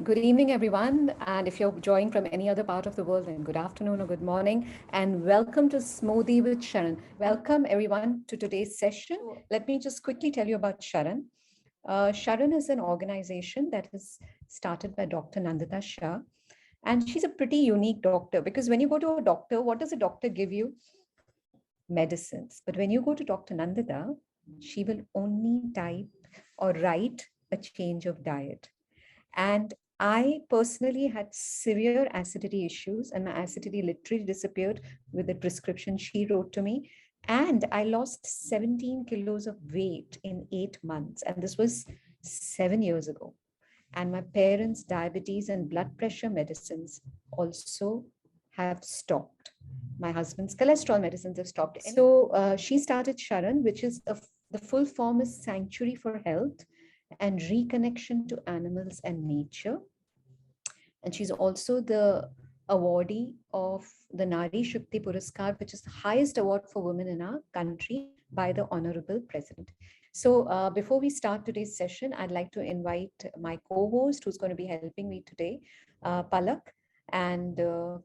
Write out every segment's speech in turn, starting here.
Good evening, everyone. And if you're joining from any other part of the world, then good afternoon or good morning. And welcome to Smoothie with Sharan. Welcome, everyone, to today's session. Let me just quickly tell you about Sharan. Sharan is an organization that is started by Dr. Nandita Shah. And she's a pretty unique doctor because when you go to a doctor, what does a doctor give you? Medicines. But when you go to Dr. Nandita, she will only type or write a change of diet. And I personally had severe acidity issues, and my acidity literally disappeared with the prescription she wrote to me. And I lost 17 kilos of weight in 8 months. And this was 7 years ago. And my parents' diabetes and blood pressure medicines also have stopped. My husband's cholesterol medicines have stopped. So she started SHARAN, which is the full form is Sanctuary for Health and Reconnection to Animals and Nature. And she's also the awardee of the Nari Shakti Puraskar, which is the highest award for women in our country by the Honorable President. So before we start today's session, I'd like to invite my co-host who's going to be helping me today, Palak. And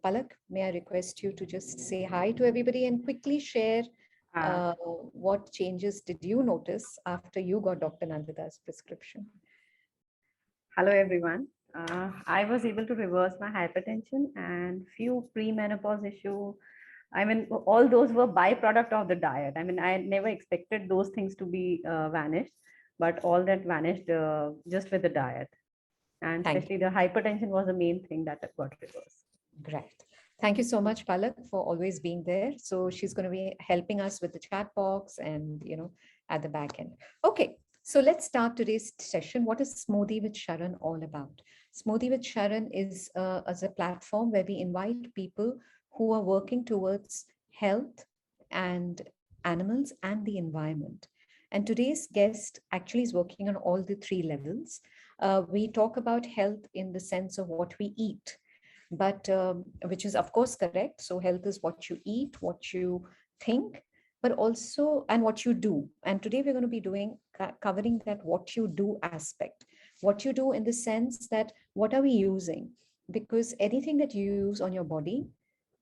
Palak, may I request you to just say hi to everybody and quickly share what changes did you notice after you got Dr. Nandita's prescription? Hello, everyone. I was able to reverse my hypertension and few premenopause issue. I mean, all those were byproduct of the diet. I mean, I never expected those things to be vanished, but all that vanished just with the diet. And especially the hypertension was the main thing that got reversed. Great. Thank you so much, Palak, for always being there. So she's going to be helping us with the chat box and, at the back end. Okay. So let's start today's session. What is Smoothie with Sharan all about? Smoothie with Sharan is as a platform where we invite people who are working towards health and animals and the environment. And today's guest actually is working on all the three levels. We talk about health in the sense of what we eat, but which is of course correct. So health is what you eat, what you think, but also and what you do. And today we're going to be covering that what you do aspect. What you do in the sense that what are we using? Because anything that you use on your body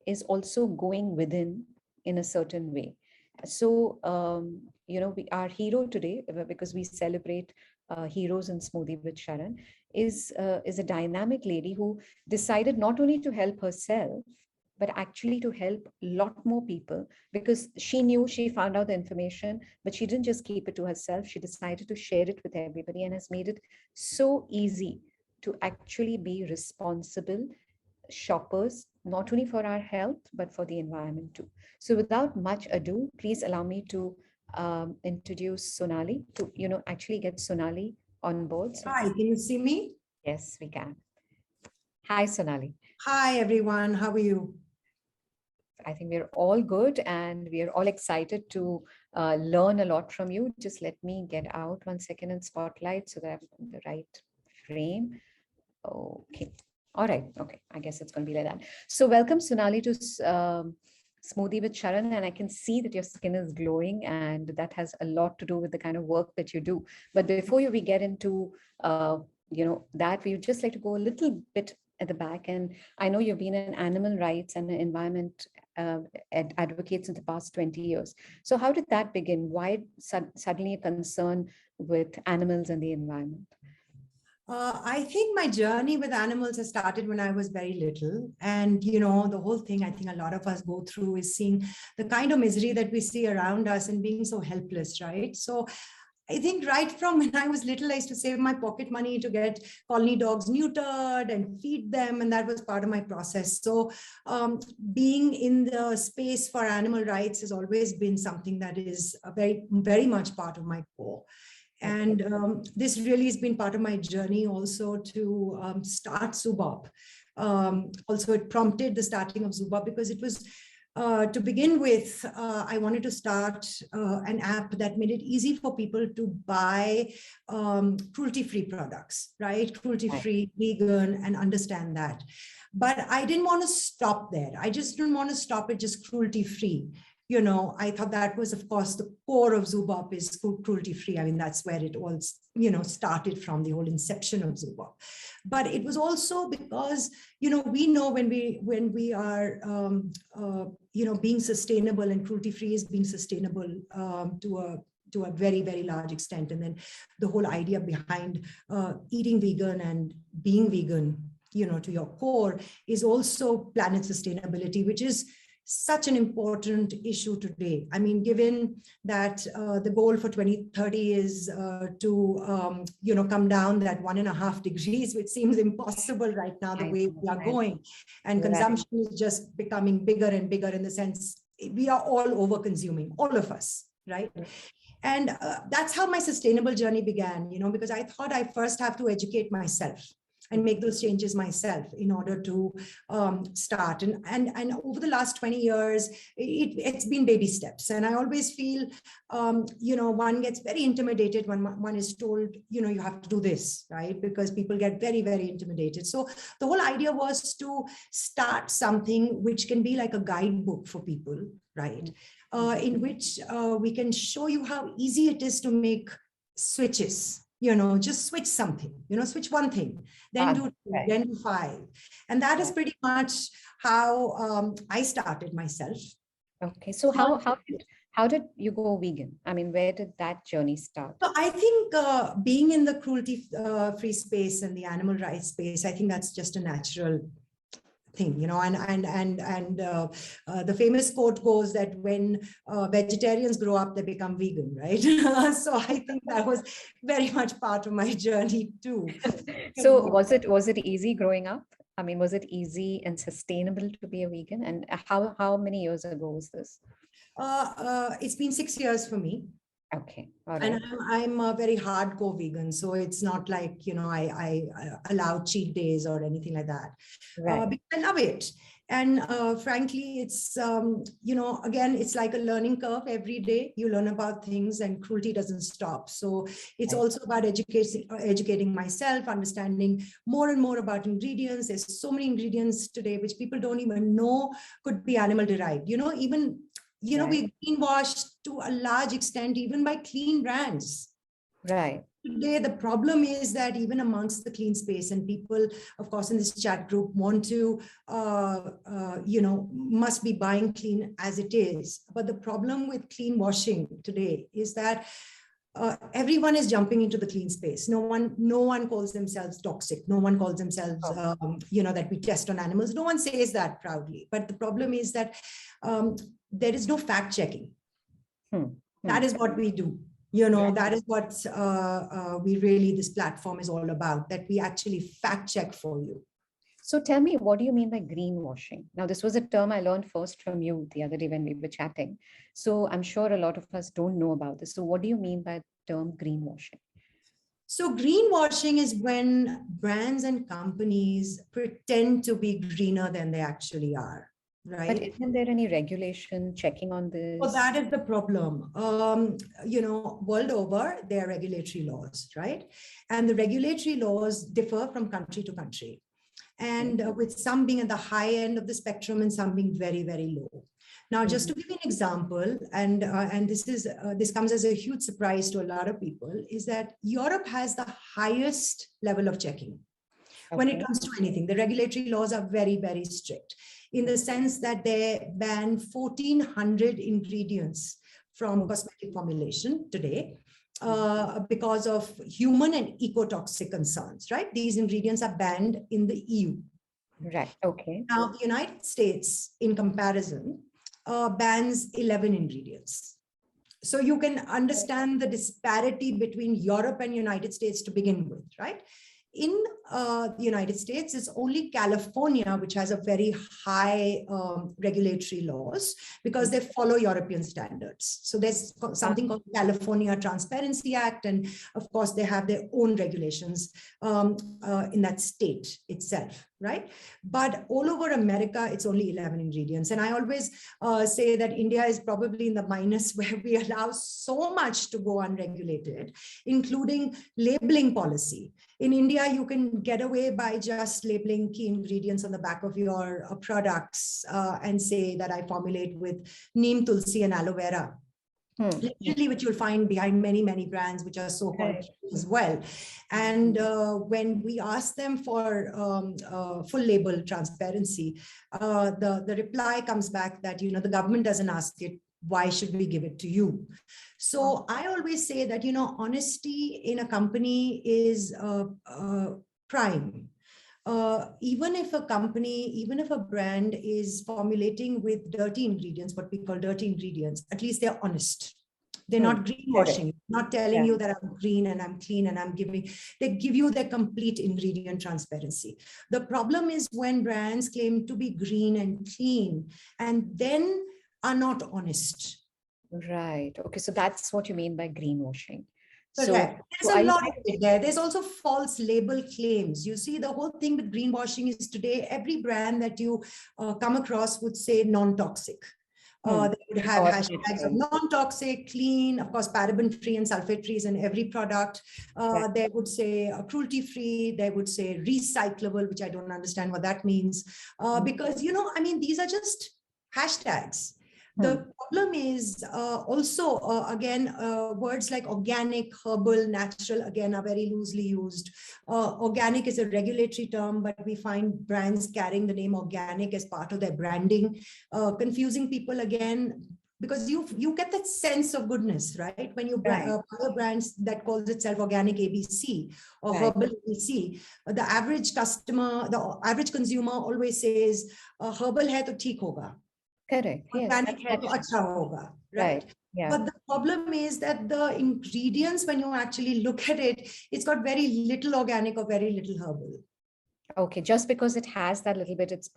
is also going within in a certain way. So, our hero today, because we celebrate heroes in Smoothie with Sharan, is a dynamic lady who decided not only to help herself, but actually to help a lot more people, because she found out the information, but she didn't just keep it to herself. She decided to share it with everybody and has made it so easy to actually be responsible shoppers, not only for our health, but for the environment too. So without much ado, please allow me to introduce Sonali, to, actually get Sonali on board. So hi, can you see me? Yes, we can. Hi, Sonali. Hi, everyone. How are you? I think we're all good and we are all excited to learn a lot from you. Just let me get out 1 second in Spotlight so that I'm in the right frame. Okay. All right. Okay. I guess it's going to be like that. So welcome, Sonali, to Smoothie with Sharan. And I can see that your skin is glowing, and that has a lot to do with the kind of work that you do. But before we get into, that, we would just like to go a little bit at the back. And I know you've been an animal rights and an environment advocate in the past 20 years. So how did that begin? Why suddenly a concern with animals and the environment? I think my journey with animals has started when I was very little. And, the whole thing I think a lot of us go through is seeing the kind of misery that we see around us and being so helpless, right? So I think right from when I was little, I used to save my pocket money to get colony dogs neutered and feed them. And that was part of my process. So being in the space for animal rights has always been something that is very, very much part of my core. And this really has been part of my journey also to start Zoobop. Also, it prompted the starting of Zoobop because it was, to begin with, I wanted to start an app that made it easy for people to buy cruelty-free products, right? Cruelty-free, vegan, and understand that. But I didn't want to stop there. I just didn't want to stop it just cruelty-free. I thought that was, of course, the core of Zoobop is cruelty free. I mean, that's where it all, started from, the whole inception of Zoobop. But it was also because, we know when we are, being sustainable, and cruelty free is being sustainable to a very, very large extent. And then the whole idea behind eating vegan and being vegan, to your core, is also planet sustainability, which is such an important issue today. I mean, given that the goal for 2030 is to, come down that 1.5 degrees, which seems impossible right now, the way we are going. And consumption is just becoming bigger and bigger, in the sense we are all over consuming, all of us, right? And that's how my sustainable journey began, because I thought I first have to educate myself and make those changes myself in order to start. And over the last 20 years, it's been baby steps. And I always feel, one gets very intimidated when one is told, you have to do this, right? Because people get very, very intimidated. So the whole idea was to start something which can be like a guidebook for people, right? In which we can show you how easy it is to make switches. Just switch something, switch one thing, then do two, then do 5. And that is pretty much how I started myself. Okay, so how did you go vegan? I mean, where did that journey start? So I think being in the cruelty free space and the animal rights space, I think that's just a natural thing, and the famous quote goes that when vegetarians grow up, they become vegan, right? So I think that was very much part of my journey too. So was it easy growing up? I mean, was it easy and sustainable to be a vegan? And how many years ago was this? It's been 6 years for me. Okay. All right. And I'm a very hardcore vegan, so it's not like, I allow cheat days or anything like that. Right. Because I love it. And frankly, it's, again, it's like a learning curve. Every day you learn about things, and cruelty doesn't stop. So it's also about educating myself, understanding more and more about ingredients. There's so many ingredients today which people don't even know could be animal derived. Even we greenwashed to a large extent, even by clean brands. Right. Today, the problem is that even amongst the clean space, and people, of course, in this chat group want to, must be buying clean as it is. But the problem with clean washing today is that everyone is jumping into the clean space. No one calls themselves toxic. No one calls themselves, that we test on animals. No one says that proudly. But the problem is that there is no fact checking. That is what we do. That is what this platform is all about, that we actually fact check for you. So tell me, what do you mean by greenwashing? Now, this was a term I learned first from you the other day when we were chatting. So I'm sure a lot of us don't know about this. So what do you mean by the term greenwashing? So greenwashing is when brands and companies pretend to be greener than they actually are. Right. But isn't there any regulation checking on this? Well, that is the problem. World over, there are regulatory laws, right? And the regulatory laws differ from country to country. And with some being at the high end of the spectrum and some being very, very low. Now, just to give you an example, and this comes as a huge surprise to a lot of people, is that Europe has the highest level of checking. When it comes to anything. The regulatory laws are very, very strict, in the sense that they ban 1,400 ingredients from cosmetic formulation today because of human and ecotoxic concerns, right? These ingredients are banned in the EU. Right, okay. Now, the United States, in comparison, bans 11 ingredients. So you can understand the disparity between Europe and United States to begin with, right? In the United States, it's only California which has a very high regulatory laws, because they follow European standards. So there's something called California Transparency Act, and of course they have their own regulations in that state itself. right? But all over America, it's only 11 ingredients. And I always say that India is probably in the minus where we allow so much to go unregulated, including labeling policy. In India, you can get away by just labeling key ingredients on the back of your products and say that I formulate with neem, tulsi, and aloe vera. Literally, which you'll find behind many, many brands, which are so-called as well. And when we ask them for full label transparency, the reply comes back that, you know, the government doesn't ask it, why should we give it to you? So I always say that, you know, honesty in a company is prime. Even if a company, even if a brand is formulating with dirty ingredients, what we call dirty ingredients, at least they're honest. They're not greenwashing, not telling you that I'm green and I'm clean and I'm giving, they give you their complete ingredient transparency. The problem is when brands claim to be green and clean and then are not honest. Right. Okay. So that's what you mean by greenwashing. Correct. There's a lot of it there. There's also false label claims. You see, the whole thing with greenwashing is today, every brand that you come across would say non-toxic. They would have hashtags of non-toxic, clean, of course, paraben-free and sulfate-free in every product. They would say cruelty-free. They would say recyclable, which I don't understand what that means. Because, you know, I mean, these are just hashtags. The problem is also, again, words like organic, herbal, natural, again, are very loosely used. Organic is a regulatory term, but we find brands carrying the name organic as part of their branding, confusing people again, because you get that sense of goodness, right? When you buy a brand that calls itself organic ABC or herbal ABC, the average customer, the average consumer always says, herbal hai to theek hoga. Correct. Organic hai to acha hoga, right? Yeah. But the problem is that the ingredients, when you actually look at it, it's got very little organic or very little herbal. Okay, just because it has that little bit, it's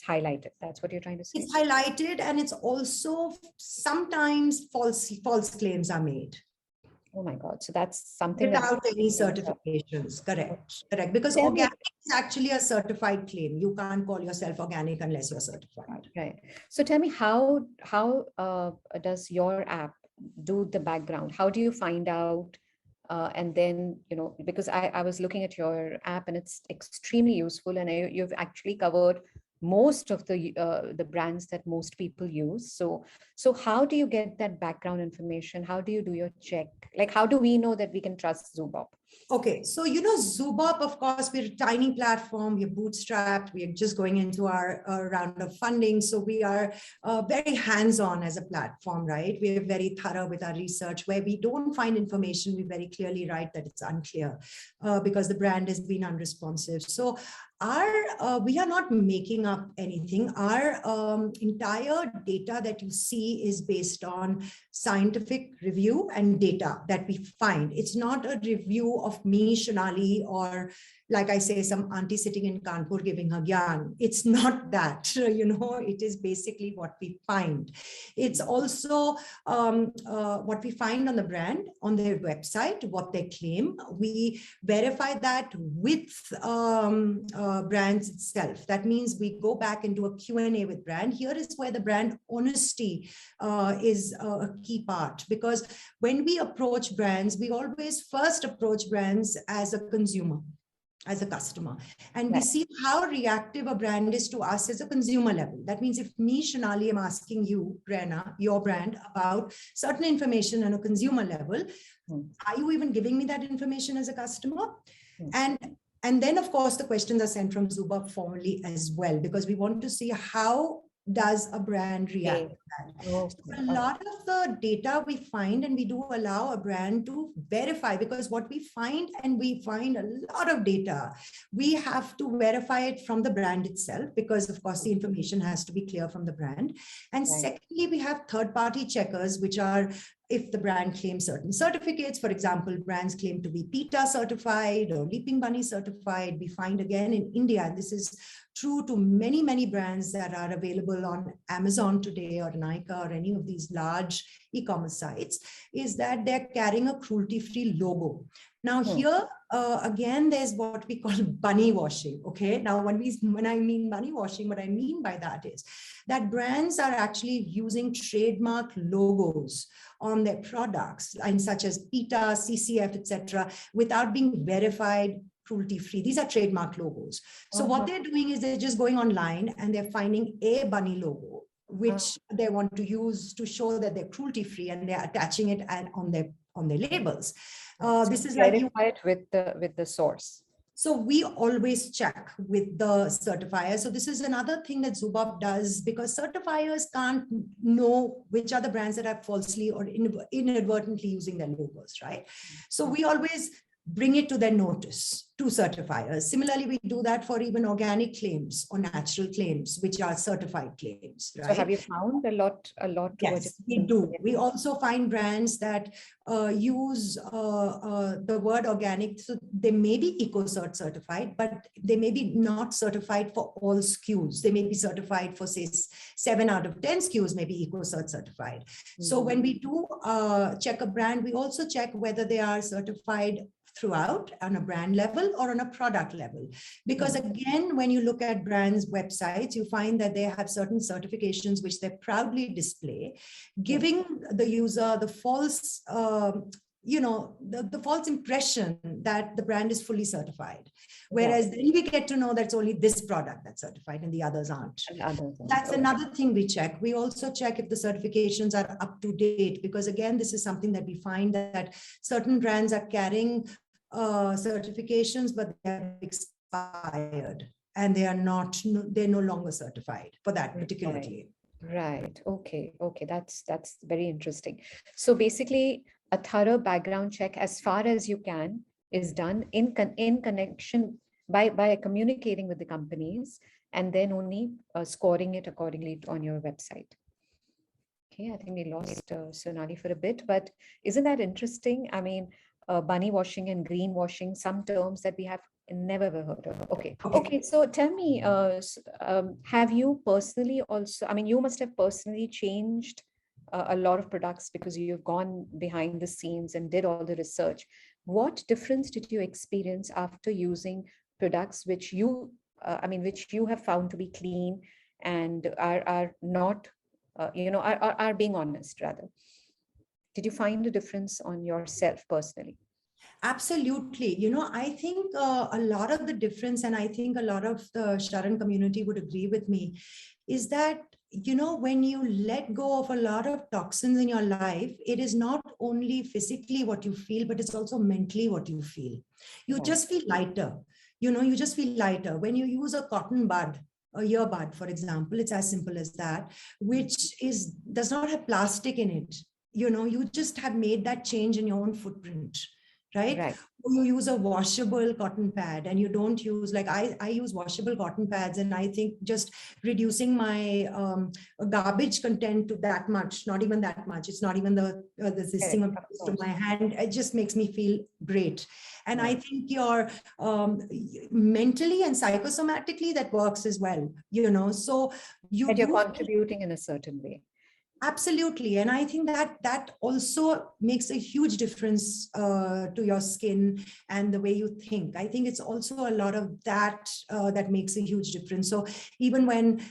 highlighted. That's what you're trying to say. It's highlighted, and it's also sometimes false claims are made. Oh my God. So that's something without any certifications. Correct. Because organic is actually a certified claim. You can't call yourself organic unless you're certified. Right. So tell me, how does your app do the background? How do you find out? And then, you know, because I was looking at your app and it's extremely useful, and you've actually covered most of the brands that most people use. So how do you get that background information? How do you do your check? Like, how do we know that we can trust Zoobop? Okay, so you know, Zoobop, of course, we're a tiny platform, we're bootstrapped, we're just going into our round of funding. So we are very hands-on as a platform, right? We're very thorough with our research. Where we don't find information, we very clearly write that it's unclear because the brand has been unresponsive. So we are not making up anything. Our entire data that you see is based on scientific review and data that we find. It's not a review of me, Sonali, or like I say, some auntie sitting in Kanpur giving her gyan. It's not that, you know, it is basically what we find. It's also what we find on the brand, on their website, what they claim. We verify that with brands itself. That means we go back and do a Q&A with brand. Here is where the brand honesty is a key part, because when we approach brands, we always first approach brands as a consumer, as a customer, and we see how reactive a brand is to us as a consumer level. That means if me, Sonali, am asking you, Prerna, your brand, about certain information on a consumer level, are you even giving me that information as a customer? And then, of course, the questions are sent from Zoobop formally as well, because we want to see how does a brand react to that. So a lot of the data we find, and we do allow a brand to verify, because what we find, and we find a lot of data, we have to verify it from the brand itself, because of course the information has to be clear from the brand. And secondly, we have third-party checkers, which are if the brand claims certain certificates. For example, brands claim to be PETA certified or Leaping Bunny certified. We find again in India, and this is true to many, many brands that are available on Amazon today or Nykaa or any of these large e-commerce sites, is that they're carrying a cruelty-free logo. Now here, again, there's what we call bunny washing. Okay. Now, when I mean bunny washing, what I mean by that is that brands are actually using trademark logos on their products, and such as PETA, CCF, etc., without being verified cruelty-free. These are trademark logos. So what they're doing is they're just going online and they're finding a bunny logo, which they want to use to show that they're cruelty-free, and they're attaching it on their labels. This is like verify it with the source. So we always check with the certifier. So this is another thing that Zoobop does, because certifiers can't know which are the brands that are falsely or inadvertently using their logos, right? So we always bring it to their notice to certifiers. Similarly, we do that for even organic claims or natural claims, which are certified claims. Right? So have you found a lot? Yes, we do. We also find brands that use the word organic. So they may be EcoCert certified, but they may be not certified for all SKUs. They may be certified for, say, 7 out of 10 SKUs may be EcoCert certified. So when we do check a brand, we also check whether they are certified throughout on a brand level or on a product level. Because again, when you look at brands' websites, you find that they have certain certifications which they proudly display, giving the user the false, the false impression that the brand is fully certified. Whereas then we get to know that's only this product that's certified and the others aren't. That's another thing we check. We also check if the certifications are up to date, because again, this is something that we find that certain brands are carrying certifications, but they're expired and they're no longer certified for that particular claim. Right. Okay. That's very interesting. So basically, a thorough background check, as far as you can, is done in connection by communicating with the companies, and then only scoring it accordingly on your website. Okay, I think we lost Sonali for a bit, but isn't that interesting? I mean, bunny washing and green washing, some terms that we have never ever heard of. Okay. So tell me, have you personally also, I mean, you must have personally changed a lot of products because you've gone behind the scenes and did all the research. What difference did you experience after using products which you have found to be clean and are not, are being honest rather? Did you find a difference on yourself personally? Absolutely. I think a lot of the difference, and I think a lot of the SHARAN community would agree with me, is that when you let go of a lot of toxins in your life, it is not only physically what you feel, but it's also mentally what you feel. You just feel lighter. You just feel lighter. When you use a cotton bud, a earbud, for example, it's as simple as that, which does not have plastic in it. You just have made that change in your own footprint. Right? Or you use a washable cotton pad, and you don't use, like I use washable cotton pads, and I think just reducing my garbage content to that much, not even that much, it's not even the thing of to my hand, it just makes me feel great. And I think your mentally and psychosomatically that works as well, so you're contributing in a certain way. Absolutely. And I think that also makes a huge difference to your skin and the way you think. I think it's also a lot of that that makes a huge difference. So even when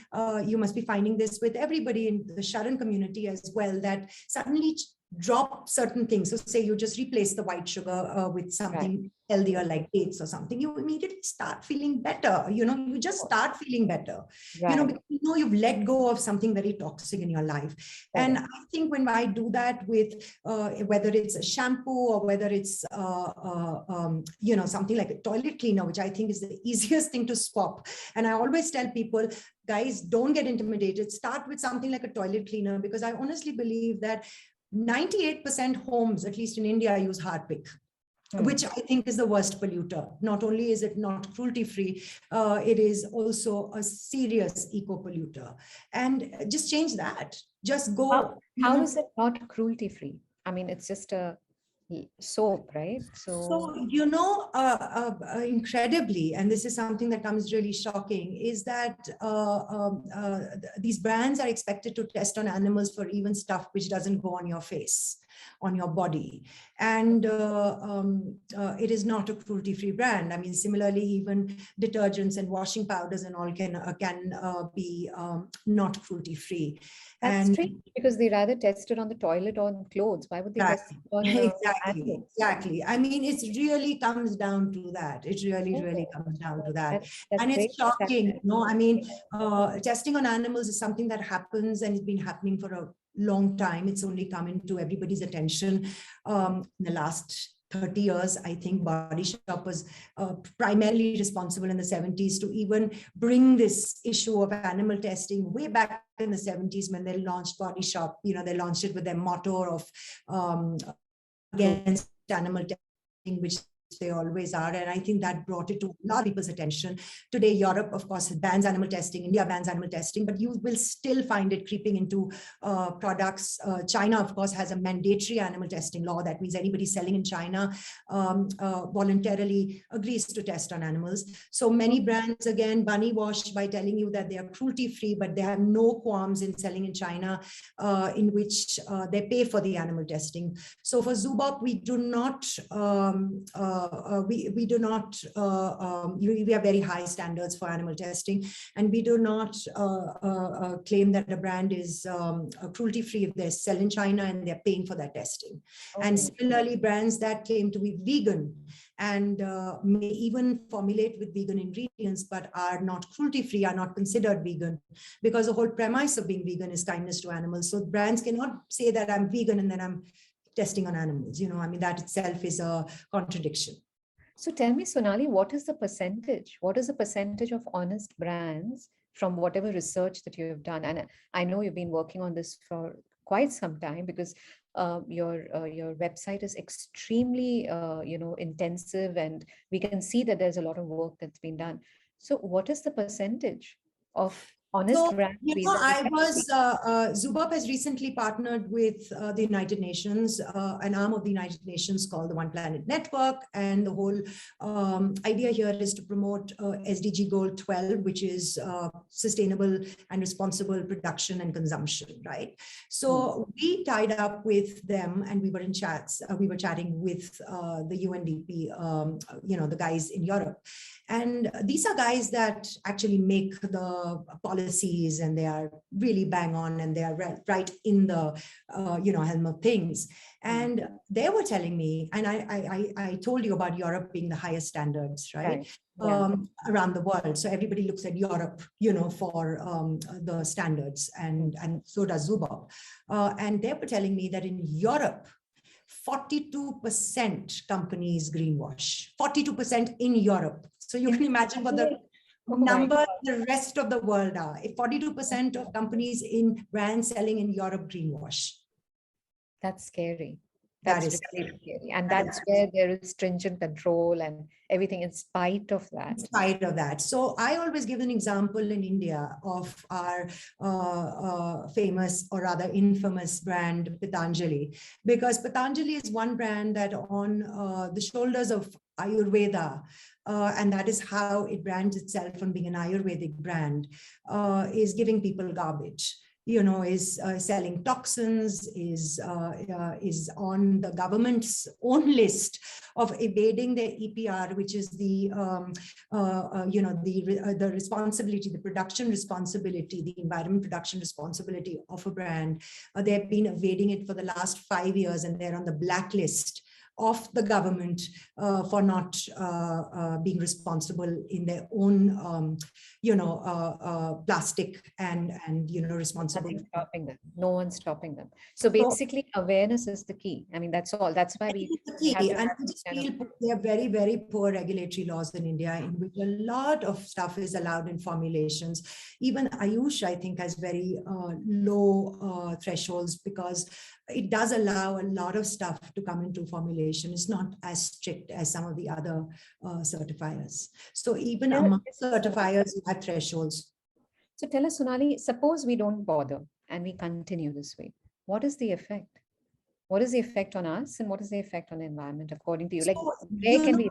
you must be finding this with everybody in the SHARAN community as well, that suddenly drop certain things. So say you just replace the white sugar with something healthier like dates or something, you immediately start feeling better. You just start feeling better, because you've let go of something very toxic in your life. And I think when I do that with whether it's a shampoo or whether it's something like a toilet cleaner, which I think is the easiest thing to swap. And I always tell people, guys, don't get intimidated. Start with something like a toilet cleaner, because I honestly believe that 98% homes, at least in India, use Harpic, which I think is the worst polluter. Not only is it not cruelty-free, it is also a serious eco-polluter. And just change that. Just go. How is it not cruelty-free? I mean, it's just a soap, right? So incredibly, and this is something that comes really shocking, is that these brands are expected to test on animals for even stuff which doesn't go on your face. on your body. And it is not a cruelty-free brand. I mean, similarly, even detergents and washing powders and all can be not cruelty-free. That's strange because they rather test it on the toilet or on clothes. Why would they test it on animals? Exactly. I mean, it really comes down to that. It really comes down to that. And it's shocking. No, I mean, testing on animals is something that happens and it's been happening for a long time. It's only come into everybody's attention in the last 30 years. I think Body Shop was primarily responsible in the 70s to even bring this issue of animal testing way back in the 70s when they launched Body Shop. You know, they launched it with their motto of against animal testing, which they always are. And I think that brought it to a lot of people's attention. Today, Europe, of course, bans animal testing. India bans animal testing, but you will still find it creeping into products. China, of course, has a mandatory animal testing law. That means anybody selling in China voluntarily agrees to test on animals. So many brands, again, bunny wash by telling you that they are cruelty-free, but they have no qualms in selling in China, in which they pay for the animal testing. So for Zoobop, we do not we have very high standards for animal testing, and we do not claim that a brand is cruelty free if they sell in China and they're paying for that testing. Okay. And similarly, brands that claim to be vegan and may even formulate with vegan ingredients but are not cruelty free are not considered vegan, because the whole premise of being vegan is kindness to animals. So brands cannot say that I'm vegan and then I'm testing on animals. You know, I mean, that itself is a contradiction. So tell me, Sonali, what is the percentage? What is the percentage of honest brands from whatever research that you have done? And I know you've been working on this for quite some time, because your website is extremely intensive, and we can see that there's a lot of work that's been done. So what is the percentage of honest brands? Zoobop has recently partnered with the United Nations, an arm of the United Nations called the One Planet Network. And the whole idea here is to promote SDG Goal 12, which is sustainable and responsible production and consumption, right? So we tied up with them and we were in chats. We were chatting with the UNDP, the guys in Europe. And these are guys that actually make the policies, and they are really bang on, and they are right in the helm of things. And they were telling me, and I told you about Europe being the highest standards, right? Around the world. So everybody looks at Europe, for the standards, and so does Zoobop. And they were telling me that in Europe, 42% companies greenwash, 42% in Europe. So you can imagine what the number the rest of the world are. If 42% of companies in brands selling in Europe greenwash. That's scary. That's really scary. And that's where there is stringent control and everything in spite of that. In spite of that. So I always give an example in India of our famous, or rather infamous brand Patanjali, because Patanjali is one brand that on the shoulders of Ayurveda, and that is how it brands itself from being an Ayurvedic brand, is giving people garbage. Is selling toxins, is on the government's own list of evading their EPR, which is the responsibility, the production responsibility, the environment production responsibility of a brand. They've been evading it for the last 5 years, and they're on the blacklist of the government for not being responsible in their own, plastic and responsible. Nothing's stopping them. No one's stopping them. So basically, awareness is the key. I mean, that's all. That's why we have to and I just feel there are very, very poor regulatory laws in India, in which a lot of stuff is allowed in formulations. Even Ayush, I think, has very low thresholds, because it does allow a lot of stuff to come into formulation. It's not as strict as some of the other certifiers. So even among certifiers, you have thresholds. So tell us, Sonali, suppose we don't bother and we continue this way. What is the effect? What is the effect on us, and what is the effect on the environment, according to you? Like, where can we?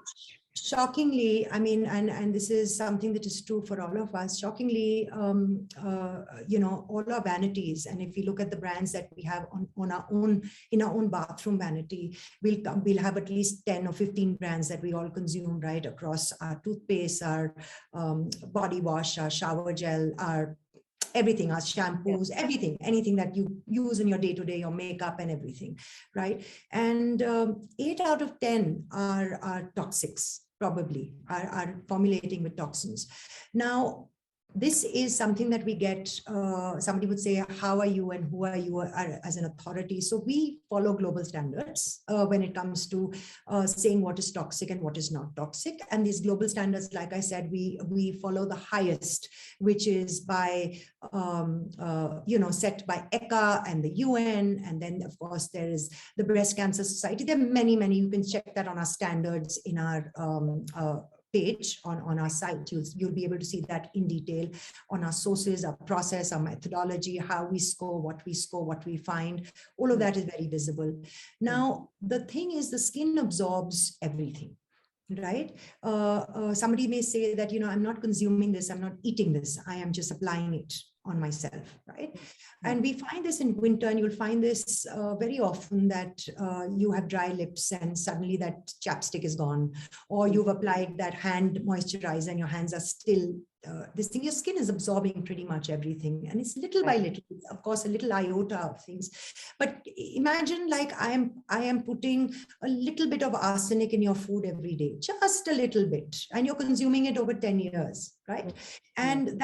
Shockingly, I mean, and this is something that is true for all of us. Shockingly, all our vanities, and if we look at the brands that we have on our own in our own bathroom vanity, we'll have at least 10 or 15 brands that we all consume, right, across our toothpaste, our body wash, our shower gel, our everything, our shampoos, everything, anything that you use in your day-to-day, your makeup and everything, right? And 8 out of 10 are toxics, probably, are formulating with toxins. Now, this is something that we get, somebody would say, how are you and who are you as an authority? So we follow global standards when it comes to saying what is toxic and what is not toxic. And these global standards, like I said, we follow the highest, which is by, set by ECA and the UN. And then, of course, there is the Breast Cancer Society. There are many, many. You can check that on our standards in our page on our site. You'll be able to see that in detail on our sources, our process, our methodology, how we score, what we find. All of that is very visible. Now, the thing is, the skin absorbs everything, right? Somebody may say that, I'm not consuming this, I'm not eating this, I am just applying it on myself, right? And we find this in winter, and you'll find this very often, that you have dry lips and suddenly that chapstick is gone, or you've applied that hand moisturizer and your hands are still this thing. Your skin is absorbing pretty much everything, and it's little by little, of course, a little iota of things. But imagine, like, I am putting a little bit of arsenic in your food every day, just a little bit, and you're consuming it over 10 years, right? And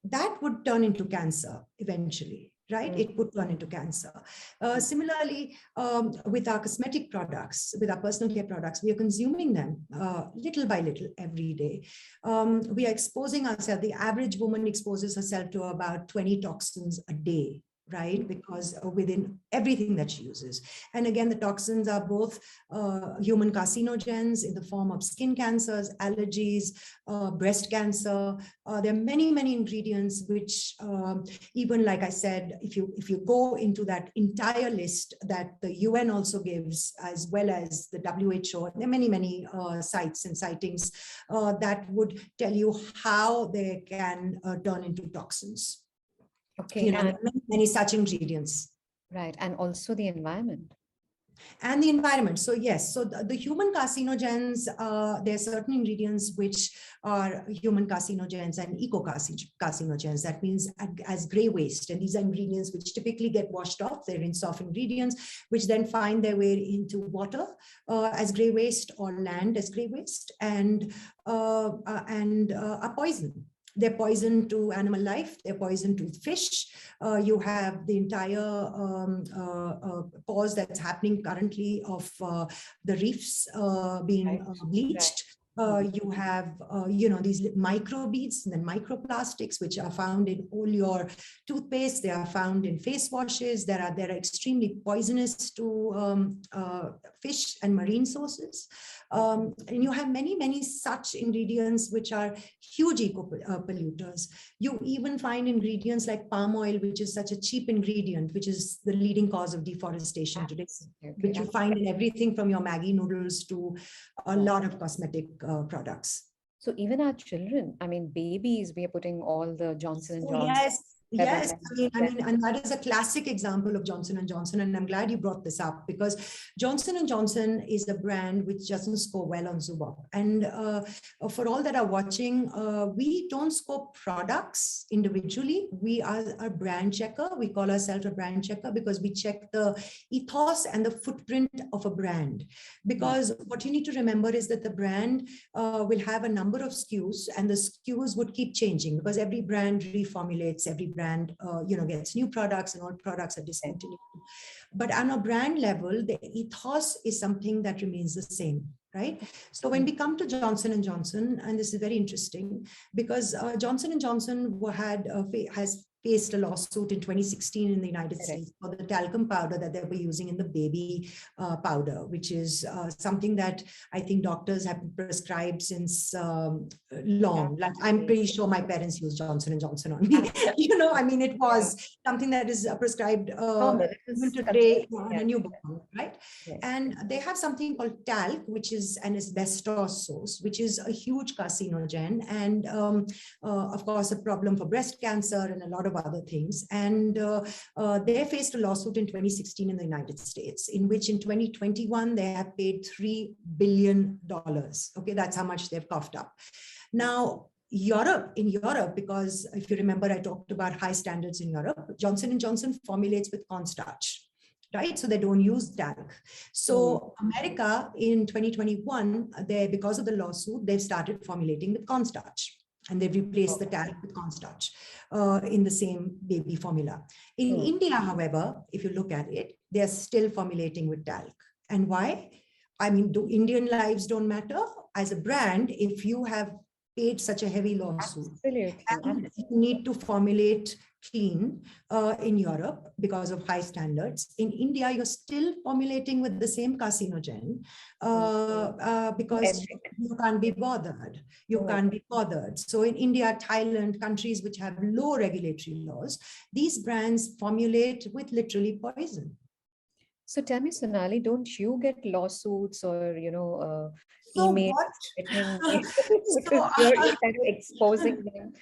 that would turn into cancer eventually, right? It would turn into cancer. Similarly, with our cosmetic products, with our personal care products, we are consuming them little by little every day. We are exposing ourselves. The average woman exposes herself to about 20 toxins a day, right? Because within everything that she uses. And again, the toxins are both human carcinogens in the form of skin cancers, allergies, breast cancer. There are many, many ingredients which even, like I said, if you go into that entire list that the UN also gives, as well as the WHO, there are many, many sites and sightings that would tell you how they can turn into toxins. Okay. Many such ingredients. Right. And also the environment. And the environment. So yes, so the human carcinogens, there are certain ingredients which are human carcinogens and eco-carcinogens. That means as gray waste. And these are ingredients which typically get washed off. They're in soft ingredients, which then find their way into water as gray waste, or land as gray waste, and are poison. They're poison to animal life, they're poison to fish. You have the entire pause that's happening currently of the reefs being bleached. You have, these microbeads and then microplastics, which are found in all your toothpaste. They are found in face washes. They're extremely poisonous to fish and marine sources. And you have many, many such ingredients which are huge eco-polluters. You even find ingredients like palm oil, which is such a cheap ingredient, which is the leading cause of deforestation today, which you find in everything from your Maggi noodles to a lot of cosmetic products. So even our children, I mean, babies, we are putting all the Johnson & Johnson. Yes, I mean, and that is a classic example of Johnson & Johnson, and I'm glad you brought this up, because Johnson & Johnson is a brand which doesn't score well on Zoobop. And for all that are watching, we don't score products individually. We are a brand checker. We call ourselves a brand checker because we check the ethos and the footprint of a brand. Because what you need to remember is that the brand will have a number of SKUs, and the SKUs would keep changing because every brand reformulates, every brand gets new products, and all products are discontinued. But on a brand level, the ethos is something that remains the same, right? So when we come to Johnson & Johnson, and this is very interesting because Johnson & Johnson has faced a lawsuit in 2016 in the United States for the talcum powder that they were using in the baby powder, which is something that I think doctors have prescribed since long. Like, I'm pretty sure my parents used Johnson and Johnson on me. You know, I mean, it was something that is prescribed even today on a newborn, right? And they have something called talc, which is an asbestos source, which is a huge carcinogen, and of course, a problem for breast cancer and a lot of other things. And they faced a lawsuit in 2016 in the United States, in which in 2021, they have paid $3 billion. Okay, that's how much they've coughed up. Now, in Europe, because if you remember, I talked about high standards in Europe, Johnson & Johnson formulates with cornstarch, right? So they don't use talc. So America in 2021, because of the lawsuit, they've started formulating with cornstarch. And they've replaced the talc with cornstarch in the same baby formula. In India, however, if you look at it, they're still formulating with talc. And why? I mean, do Indian lives don't matter? As a brand, if you have paid such a heavy lawsuit, and you need to formulate clean in Europe because of high standards. In India, you're still formulating with the same carcinogen because you can't be bothered. You can't be bothered. So in India, Thailand, countries which have low regulatory laws, these brands formulate with literally poison. So tell me, Sonali, don't you get lawsuits or, So emails because you're kind of exposing them?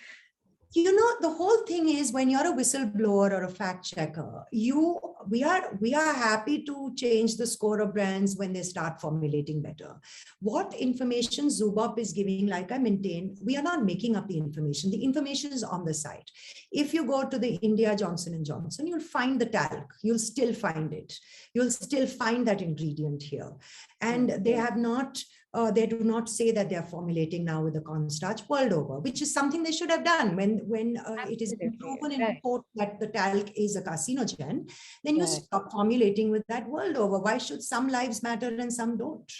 You know, the whole thing is, when you're a whistleblower or a fact checker, we are happy to change the score of brands when they start formulating better. What information Zoobop is giving, like I maintain, we are not making up the information. The information is on the site. If you go to the India Johnson & Johnson, you'll find the talc. You'll still find it. You'll still find that ingredient here. And they have not, they do not say that they are formulating now with the cornstarch world over, which is something they should have done when it is proven in court that the talc is a carcinogen. Then you stop formulating with that world over. Why should some lives matter and some don't?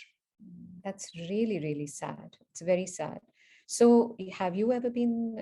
That's really, really sad. It's very sad. So have you ever been,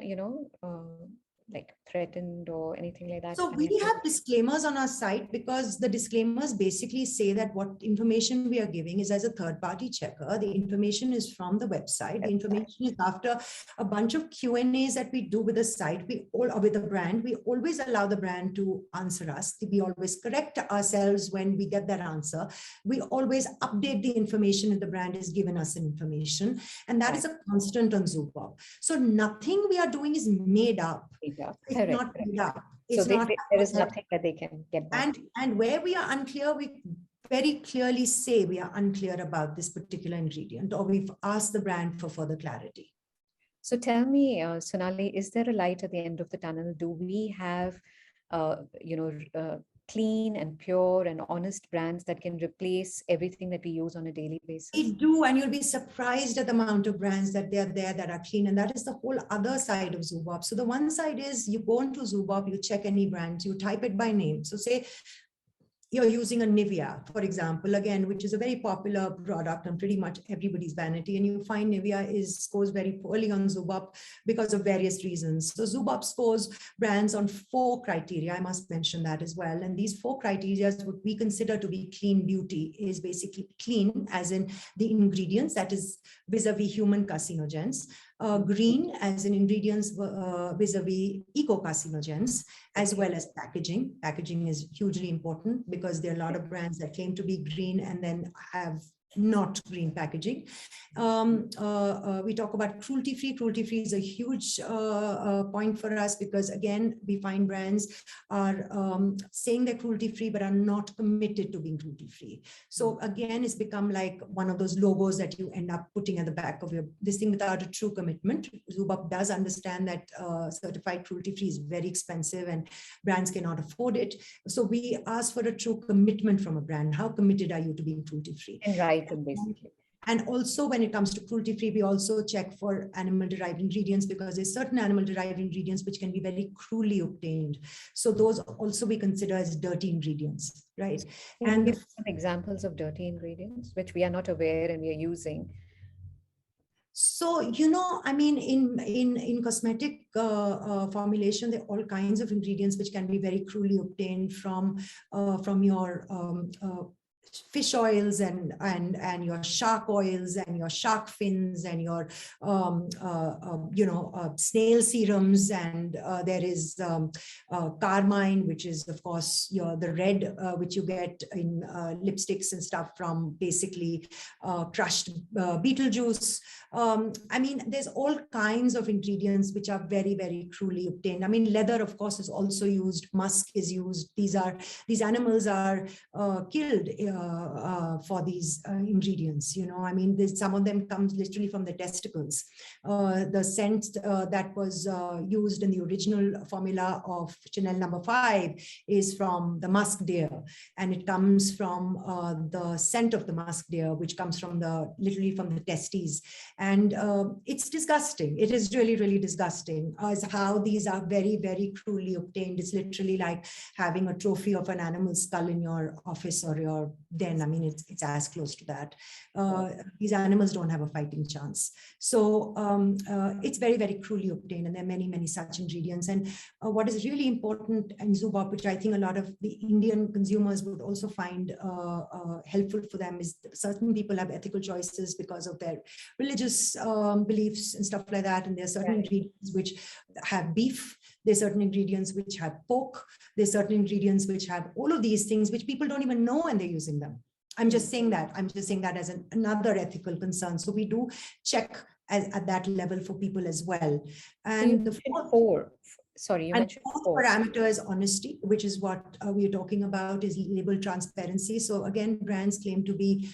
like threatened or anything like that? So we have disclaimers on our site, because the disclaimers basically say that what information we are giving is as a third-party checker. The information is from the website. The information is after a bunch of Q&As that we do with the site, or with the brand. We always allow the brand to answer us. We always correct ourselves when we get that answer. We always update the information if the brand has given us an information. And that is a constant on Zoobop. So nothing we are doing is made up. It's not made up. So there is nothing that they can get back. And where we are unclear, we very clearly say we are unclear about this particular ingredient, or we've asked the brand for further clarity. So tell me, Sonali, is there a light at the end of the tunnel? Do we have, clean and pure and honest brands that can replace everything that we use on a daily basis? We do, and you'll be surprised at the amount of brands that they're there that are clean. And that is the whole other side of Zoobop. So the one side is, you go into Zoobop, you check any brands, you type it by name. So say you're using a Nivea, for example, again, which is a very popular product on pretty much everybody's vanity. And you find Nivea scores very poorly on Zoobop because of various reasons. So Zoobop scores brands on 4 criteria. I must mention that as well. And these 4 criteria, what we consider to be clean beauty, is basically clean as in the ingredients, that is vis-a-vis human carcinogens. Green as in ingredients vis-a-vis eco-carcinogens, as well as packaging. Packaging is hugely important, because there are a lot of brands that claim to be green and then have not green packaging. We talk about cruelty-free. Cruelty-free is a huge point for us, because again, we find brands are saying they're cruelty-free but are not committed to being cruelty-free. So again, it's become like one of those logos that you end up putting at the back of this thing without a true commitment. Zoobop does understand that certified cruelty-free is very expensive and brands cannot afford it. So we ask for a true commitment from a brand. How committed are you to being cruelty-free? And right. Basically. And also, when it comes to cruelty-free, we also check for animal-derived ingredients, because there's certain animal-derived ingredients which can be very cruelly obtained. So those also we consider as dirty ingredients, right? And give some examples of dirty ingredients which we are not aware and we are using. So, I mean, in cosmetic formulation, there are all kinds of ingredients which can be very cruelly obtained from your fish oils and your shark oils and your shark fins and your snail serums, and there is carmine, which is of course the red which you get in lipsticks and stuff from basically crushed beetle juice. I mean, there's all kinds of ingredients which are very, very cruelly obtained. I mean, leather, of course, is also used. Musk is used. These animals are killed for these ingredients. I mean, some of them comes literally from the testicles. The scent that was used in the original formula of Chanel No. 5 is from the musk deer, and it comes from the scent of the musk deer, which comes from literally from the testes. And it's disgusting. It is really, really disgusting as how these are very, very cruelly obtained. It's literally like having a trophy of an animal skull in your office or your den. I mean, it's as close to that. These animals don't have a fighting chance. So it's very, very cruelly obtained. And there are many, many such ingredients. And what is really important in Zoobop, which I think a lot of the Indian consumers would also find helpful for them, is certain people have ethical choices because of their religious beliefs and stuff like that. And there are certain ingredients which have beef. There's certain ingredients which have pork. There's certain ingredients which have all of these things which people don't even know when they're using them. I'm just saying that. I'm just saying that as another ethical concern. So we do check at that level for people as well. And the fourth parameter is honesty, which is what we're talking about, is label transparency. So again, brands claim to be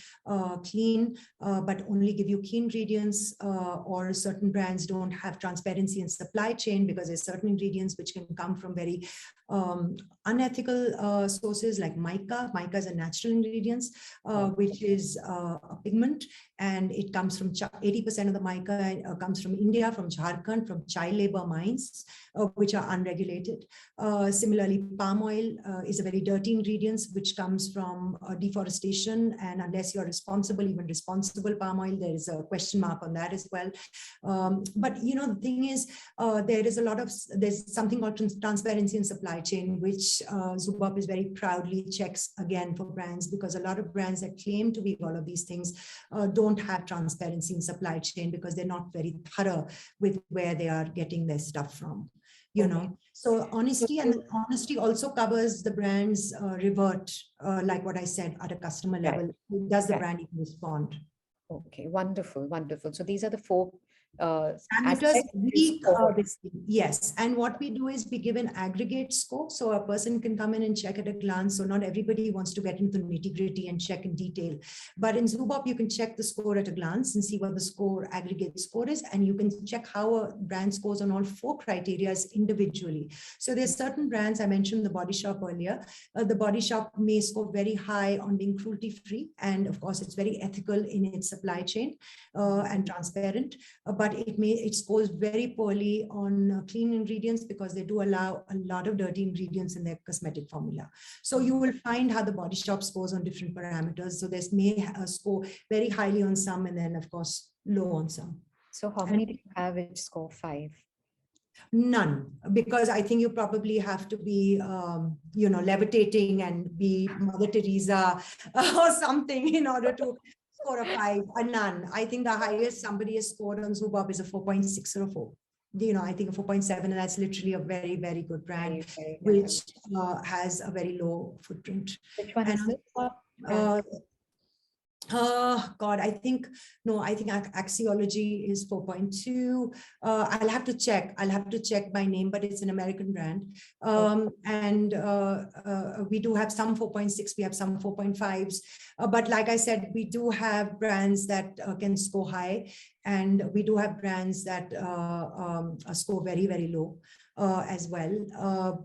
clean, but only give you key ingredients, or certain brands don't have transparency in supply chain because there's certain ingredients which can come from very unethical sources like mica. Mica is a natural ingredients, which is a pigment, and it comes from 80% of the mica comes from India, from Jharkhand, from child labor mines, which are unregulated. Similarly, palm oil is a very dirty ingredient which comes from deforestation, and unless you're responsible, even responsible palm oil, there is a question mark on that as well. But the thing is, there's something called transparency in supply chain, which Zoobop is very proudly checks again for brands, because a lot of brands that claim to be all of these things don't have transparency in supply chain because they're not very thorough with where they are getting their stuff from. So honesty, and honesty also covers the brand's revert, like what I said, at a customer level. Does the brand even respond? Okay, wonderful, wonderful. So these are the four parameters. Yes, and what we do is we give an aggregate score, so a person can come in and check at a glance. So not everybody wants to get into the nitty-gritty and check in detail, but in Zoobop you can check the score at a glance and see what the aggregate score is, and you can check how a brand scores on all four criteria individually. So there's certain brands, I mentioned the Body Shop earlier. The Body Shop may score very high on being cruelty-free, and of course it's very ethical in its supply chain and transparent. But it scores very poorly on clean ingredients because they do allow a lot of dirty ingredients in their cosmetic formula. So you will find how the Body Shop scores on different parameters. So this may score very highly on some, and then of course low on some. So how many do you have which score 5? None, because I think you probably have to be, levitating and be Mother Teresa or something in order to score a 5. None. I think the highest somebody has scored on Zoobop is a 4.6 or a 4. I think a 4.7, and that's literally a very, very good brand, which has a very low footprint. Which one is it? God, I think Axiology is 4.2. I'll have to check by name, but it's an American brand. And we do have some 4.6, we have some 4.5s. But like I said, we do have brands that can score high, and we do have brands that score very, very low. As well.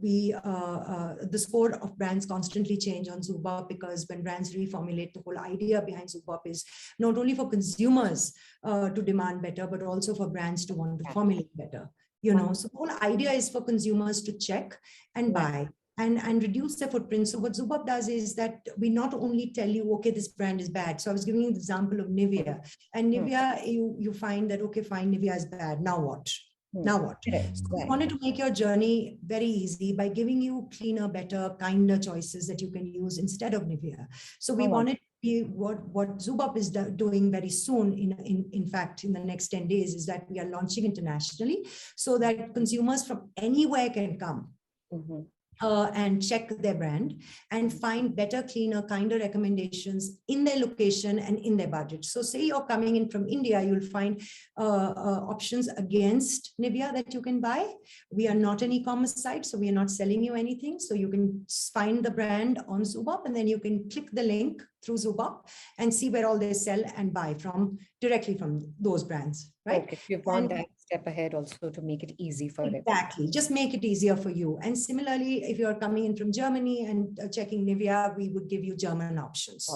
The score of brands constantly change on Zoobop, because when brands reformulate, the whole idea behind Zoobop is not only for consumers to demand better, but also for brands to want to formulate better. So the whole idea is for consumers to check and buy. and reduce their footprint. So what Zoobop does is that we not only tell you, okay, this brand is bad. So I was giving you the example of Nivea, and Nivea, you find that, okay, fine, Nivea is bad. Now what? Now what? Correct. So we Right. wanted to make your journey very easy by giving you cleaner, better, kinder choices that you can use instead of Nivea. So we wanted to be what Zoobop is doing very soon. In fact, in the next 10 days, is that we are launching internationally so that consumers from anywhere can come. And check their brand and find better, cleaner, kinder recommendations in their location and in their budget. So say you're coming in from India, you'll find options against Nivea that you can buy. We are not an e-commerce site, so we are not selling you anything. So you can find the brand on Zoobop, and then you can click the link through Zoobop and see where all they sell and buy from directly from those brands. Right? Okay, you've gone that step ahead also to make it easy for everyone. Exactly, just make it easier for you. And similarly, if you're coming in from Germany and checking Nivea, we would give you German options.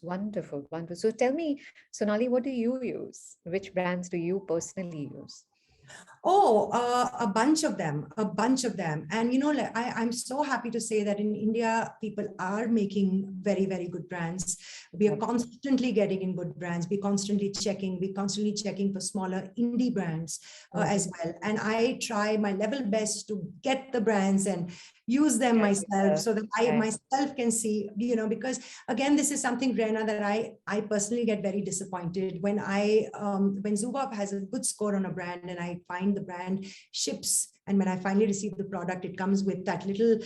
Wonderful, wonderful. So tell me, Sonali, what do you use? Which brands do you personally use? Oh, a bunch of them. And, you know, I'm so happy to say that in India, people are making very, very good brands. We are constantly getting in good brands. We're constantly checking for smaller indie brands as well. And I try my level best to get the brands and use them myself so that I myself can see, you know, because again, this is something, Rena, that I personally get very disappointed when when Zoobop has a good score on a brand and I find the brand ships, and when I finally receive the product, it comes with that little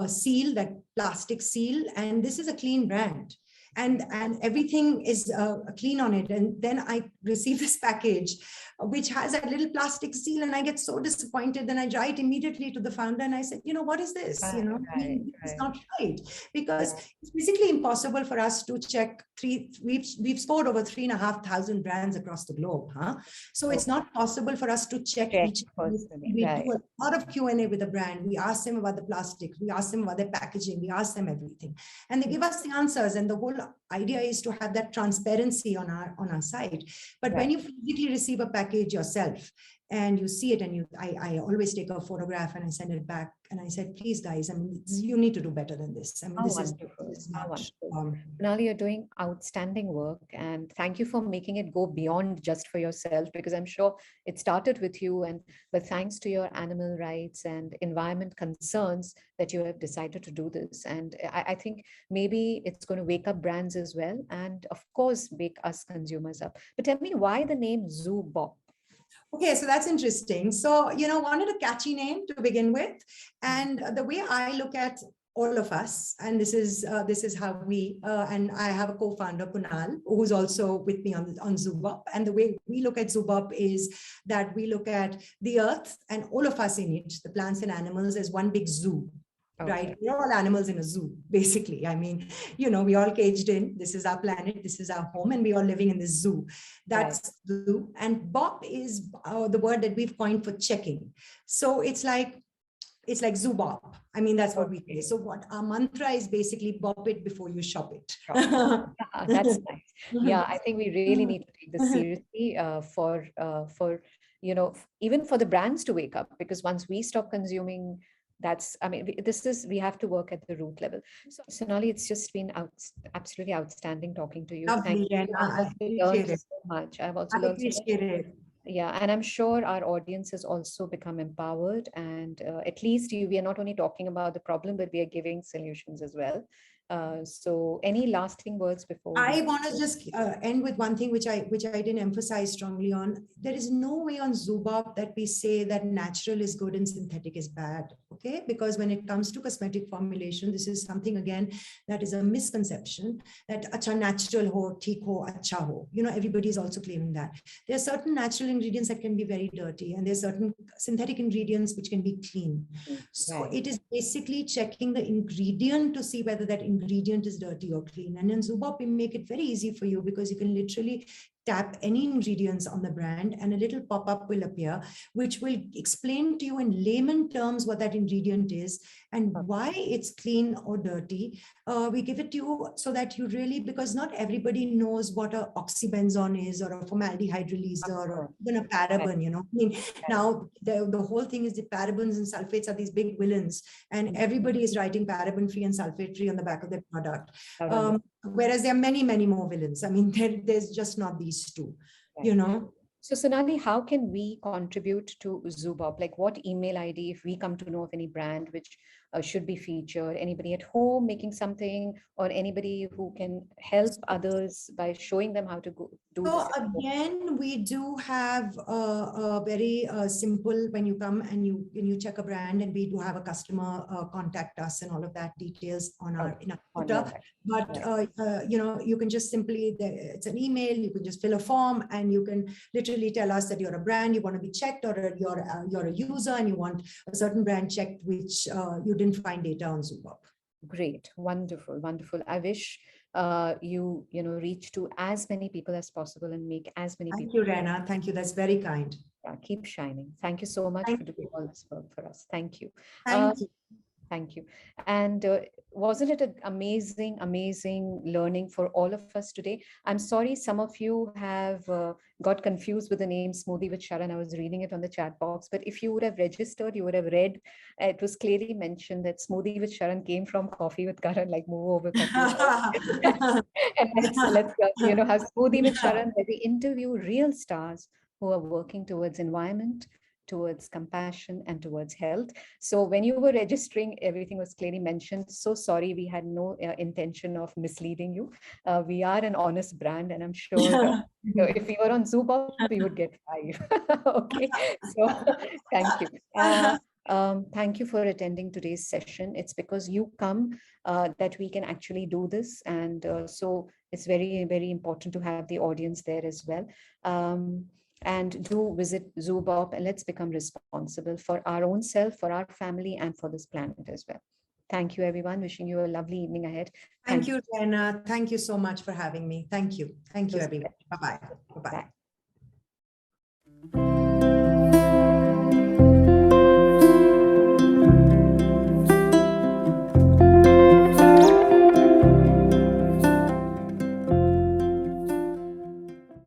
seal, that plastic seal, and this is a clean brand. And everything is clean on it. And then I receive this package, which has a little plastic seal, and I get so disappointed. Then I write immediately to the founder and I said, you know, what is this? You know, it's not right, because it's basically impossible for us to check we've scored over 3,500 brands across the globe. So it's not possible for us to check each. We do a lot of Q&A with the brand. We ask them about the plastic. We ask them about their packaging. We ask them everything. And they give us the answers. And the whole idea is to have that transparency on our site. But when you physically receive a package yourself and you see it, and I always take a photograph and I send it back, and I said, please guys, I mean, you need to do better than this. I mean, this is not. Sonali, you're doing outstanding work, and thank you for making it go beyond just for yourself, because I'm sure it started with you, but thanks to your animal rights and environment concerns that you have decided to do this. And I think maybe it's going to wake up brands as well, and of course wake us consumers up. But tell me, why the name Zoobop? Okay, so that's interesting. So, you know, wanted a catchy name to begin with. And the way I look at all of us, and this is how we, and I have a co-founder, Kunal, who's also with me on Zoobop. And the way we look at Zoobop is that we look at the earth and all of us in it, the plants and animals, as one big zoo. Right? We're all animals in a zoo, basically. I mean, you know, we all caged in. This is our planet. This is our home. And we are living in this zoo. That's zoo. And Bop is the word that we've coined for checking. So it's like Zoobop. I mean, that's what we say. So what our mantra is basically bop it before you shop it. That's nice. Yeah, I think we really need to take this seriously for you know, even for the brands to wake up, because once we stop consuming, we have to work at the root level. So Sonali, it's just been absolutely outstanding talking to you. Lovely, Thank you. I appreciate it. So much. I've also learned so much. Yeah, and I'm sure our audience has also become empowered, and at least we are not only talking about the problem, but we are giving solutions as well. So any lasting words before? I want to just end with one thing which I didn't emphasize strongly on. There is no way on Zoobop that we say that natural is good and synthetic is bad, okay? Because when it comes to cosmetic formulation, this is something, again, that is a misconception, that acha natural ho, theek ho, acha ho. You know, everybody is also claiming that. There are certain natural ingredients that can be very dirty, and there's certain synthetic ingredients which can be clean. So it is basically checking the ingredient to see whether that ingredient is dirty or clean. And in Zoobop, we make it very easy for you, because you can literally tap any ingredients on the brand and a little pop-up will appear, which will explain to you in layman terms what that ingredient is and why it's clean or dirty. We give it to you so that you really, because not everybody knows what a oxybenzone is or a formaldehyde releaser or even a paraben, you know. I mean, now the whole thing is the parabens and sulfates are these big villains, and everybody is writing paraben free and sulfate free on the back of their product. Whereas there are many, many more villains. I mean, there's just not these two, you know. So Sonali, how can we contribute to Zoobop? Like what email ID, if we come to know of any brand which should be featured, anybody at home making something, or anybody who can help others by showing them how to go do So this? again, we do have a very simple, when you come and you check a brand, and we do have a customer contact us and all of that details on our in our footer. But you know, you can just simply, it's an email, you can just fill a form and you can literally tell us that you're a brand, you want to be checked, or you're a user and you want a certain brand checked which you didn't find data on Zoobop. Great, wonderful, wonderful. I wish you know, reach to as many people as possible and make as many people. Thank you, Rena. Thank you. That's very kind. Keep shining. Thank you so much for doing all this work for us. Thank you. Thank you. Thank you. And wasn't it an amazing, amazing learning for all of us today? I'm sorry, some of you have got confused with the name Smoothie with Sharan. I was reading it on the chat box, but if you would have registered, you would have read, it was clearly mentioned that Smoothie with Sharan came from Coffee with Karan, like move over coffee. And let's you know, have Smoothie with Sharan, where we interview real stars who are working towards environment, towards compassion, and towards health. So when you were registering, everything was clearly mentioned. So sorry, we had no intention of misleading you. We are an honest brand, and I'm sure if we were on Zoobop, we would get 5. Okay, so thank you. Thank you for attending today's session. It's because you come that we can actually do this. And so it's very, very important to have the audience there as well. And do visit Zoobop, and let's become responsible for our own self, for our family, and for this planet as well. Thank you, everyone. Wishing you a lovely evening ahead. Thank you, Rena. Thank you so much for having me. Thank you. Thank you, everyone. Bye-bye. Bye-bye.